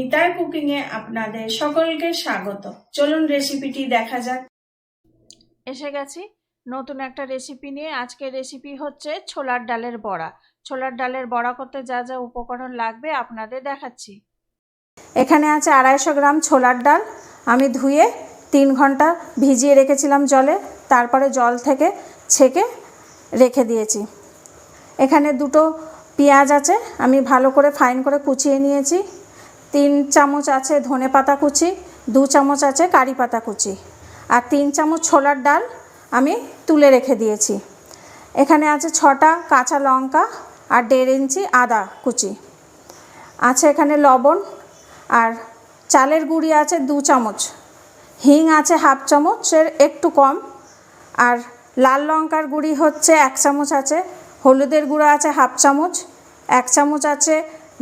মিতার কুকিং এ আপনাদের সকলকে স্বাগত। চলুন রেসিপিটি দেখা যাক। এসে গেছি নতুন একটা রেসিপি নিয়ে। আজকের রেসিপি হচ্ছে ছোলার ডালের বড়া। ছোলার ডালের বড়া করতে যা যা উপকরণ লাগবে আপনাদের দেখাচ্ছি। এখানে আছে 250 গ্রাম ছোলার ডাল। আমি ধুয়ে 3 ঘন্টা ভিজিয়ে রেখেছিলাম জলে, তারপরে জল থেকে ছেঁকে রেখে দিয়েছি। এখানে 2টো পেঁয়াজ আছে, আমি ভালো করে ফাইন করে কুচিয়ে নিয়েছি। 3 চামচ আছে ধনে পাতা কুচি, 2 চামচ আছে কারি পাতা কুচি, আর 3 চামচ ছোলার ডাল আমি তুলে রেখে দিয়েছি। এখানে আছে 6টা কাঁচা লঙ্কা আর 1.5 ইঞ্চি আদা কুচি আছে। এখানে লবণ আর চালের গুঁড়ি আছে 2 চামচ, হিং আছে 1/2 চামচের একটু কম, আর লাল লঙ্কার গুঁড়ি হচ্ছে 1 চামচ আছে, হলুদের গুঁড়ো আছে 1/2 চামচ, 1 চামচ আছে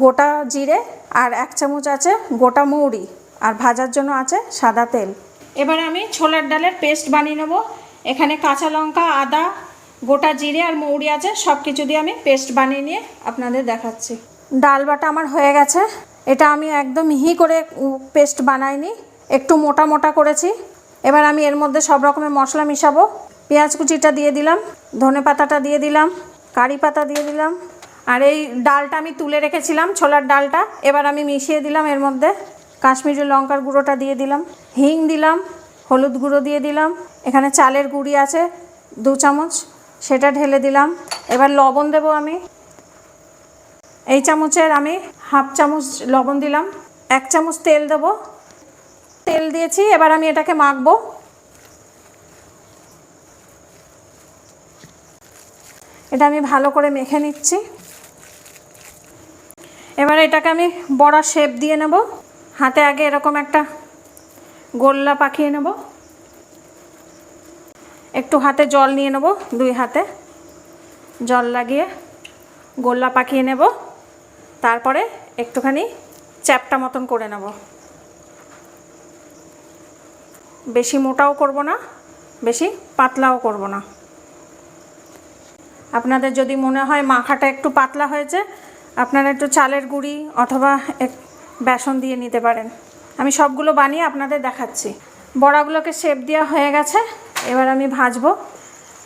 গোটা জিরে, আর 1 চামচ আছে গোটা মৌরি, আর ভাজার জন্য আছে সাদা তেল। এবার আমি ছোলার ডালের পেস্ট বানিয়ে নেব। এখানে কাঁচা লঙ্কা, আদা, গোটা জিরে আর মৌরি আছে, সব কিছু দিয়ে আমি পেস্ট বানিয়ে নিয়ে আপনাদের দেখাচ্ছি। ডাল বাটা আমার হয়ে গেছে। এটা আমি একদম মিহি করে পেস্ট বানাইনি, একটু মোটা মোটা করেছি। এবার আমি এর মধ্যে সব রকমের মশলা মিশাবো। পেঁয়াজ কুচিটা দিয়ে দিলাম, ধনে পাতাটা দিয়ে দিলাম, কারি পাতা দিয়ে দিলাম, আর এই ডালটা আমি তুলে রেখেছিলাম ছোলার ডালটা এবার আমি মিশিয়ে দিলাম। এর মধ্যে কাশ্মীরি লঙ্কার গুঁড়োটা দিয়ে দিলাম, হিং দিলাম, হলুদ গুঁড়ো দিয়ে দিলাম। এখানে চালের গুঁড়ি আছে 2 চামচ, সেটা ঢেলে দিলাম। এবার লবণ দেব আমি, এই চামচের আমি 1/2 চামচ লবণ দিলাম। 1 চামচ তেল দেব, তেল দিয়েছি। এবার আমি এটাকে মাখবো। এটা আমি ভালো করে মেখে নিচ্ছি। এবার এটাকে আমি বড়া শেপ দিয়ে নেব। হাতে আগে এরকম একটা গোল্লা পাকিয়ে নেব, একটু হাতে জল নিয়ে নেব, 2 হাতে জল লাগিয়ে গোল্লা পাকিয়ে নেব। তারপরে একটুখানি চ্যাপটা মতন করে নেব। বেশি মোটাও করব না, বেশি পাতলাও করব না। আপনাদের যদি মনে হয় মাখাটা একটু পাতলা হয়েছে, আপনারা একটু চালের গুঁড়ি অথবা বেসন দিয়ে নিতে পারেন। আমি সবগুলো বানিয়ে আপনাদের দেখাচ্ছি। বড়াগুলোকে শেপ দেওয়া হয়ে গেছে, এবার আমি ভাজবো।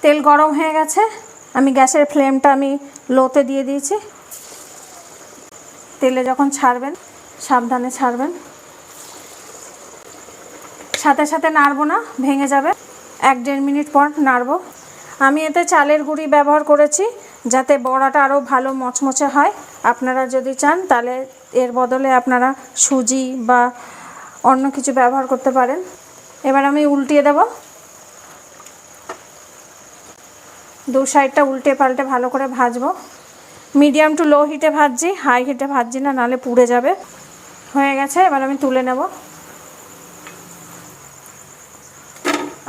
তেল গরম হয়ে গেছে, আমি গ্যাসের ফ্লেমটা আমি লোতে দিয়ে দিয়েছি। তেলে যখন ছাড়বেন সাবধানে ছাড়বেন, সাথে সাথে নাড়বো না, ভেঙে যাবে। 1-1.5 মিনিট পর নাড়বো। আমি এতে চালের গুঁড়ি ব্যবহার করেছি যাতে বড়াটা আরও ভালো মচমচে হয়। আপনারা যদি চান তাহলে এর বদলে আপনারা সুজি বা অন্য কিছু ব্যবহার করতে পারেন। এবার আমি উল্টিয়ে দেব। 2 সাইডটা উল্টে পাল্টে ভালো করে ভাজবো। মিডিয়াম টু লো হিটে ভাজছি, হাই হিটে ভাজছি না, নাহলে পুড়ে যাবে। হয়ে গেছে, এবার আমি তুলে নেব।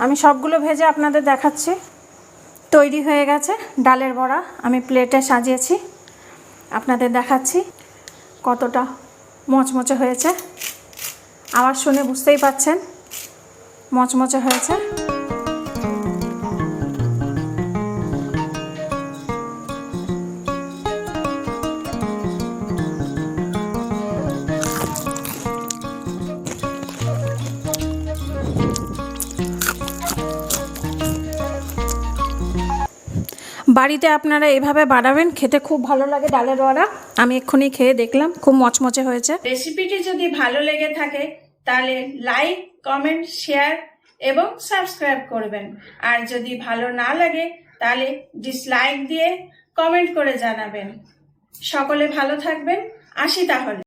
আমি সবগুলো ভেজে আপনাদের দেখাচ্ছি। তৈরি হয়ে গেছে ডালের বড়া, আমি প্লেটে সাজিয়েছি, আপনাদের দেখাচ্ছি কতটা মচমচে হয়েছে। আওয়াজ শুনে বুঝতেই পাচ্ছেন মচমচে হয়েছে। বাড়িতে আপনারা এভাবে বানাবেন, খেতে খুব ভালো লাগে ডালের বড়া। আমি এক্ষুনি খেয়ে দেখলাম, খুব মচমচে হয়েছে। রেসিপিটি যদি ভালো লেগে থাকে তাহলে লাইক, কমেন্ট, শেয়ার এবং সাবস্ক্রাইব করবেন। আর যদি ভালো না লাগে তাহলে ডিসলাইক দিয়ে কমেন্ট করে জানাবেন। সকলে ভালো থাকবেন, আসি তাহলে।